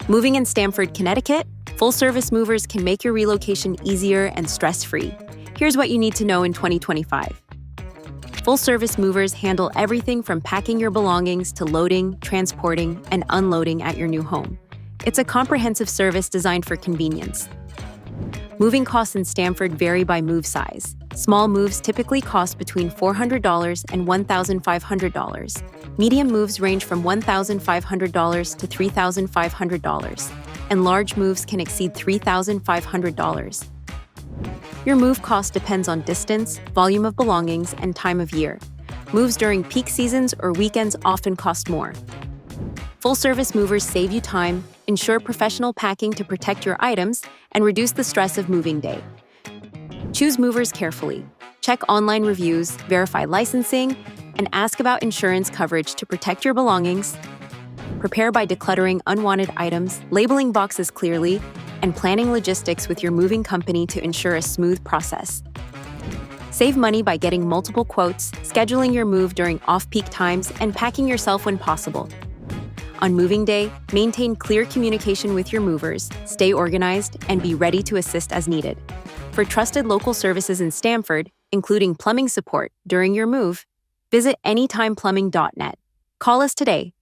Moving in Stamford, Connecticut, full-service movers can make your relocation easier and stress-free. Here's what you need to know in 2025. Full-service movers handle everything from packing your belongings to loading, transporting, and unloading at your new home. It's a comprehensive service designed for convenience. Moving costs in Stamford vary by move size. Small moves typically cost between $400 and $1,500. Medium moves range from $1,500 to $3,500, and large moves can exceed $3,500. Your move cost depends on distance, volume of belongings, and time of year. Moves during peak seasons or weekends often cost more. Full-service movers save you time, ensure professional packing to protect your items, and reduce the stress of moving day. Choose movers carefully. Check online reviews, verify licensing, and ask about insurance coverage to protect your belongings. Prepare by decluttering unwanted items, labeling boxes clearly, and planning logistics with your moving company to ensure a smooth process. Save money by getting multiple quotes, scheduling your move during off-peak times, and packing yourself when possible. On moving day, maintain clear communication with your movers, stay organized, and be ready to assist as needed. For trusted local services in Stamford, including plumbing support during your move, visit anytimeplumbing.net. Call us today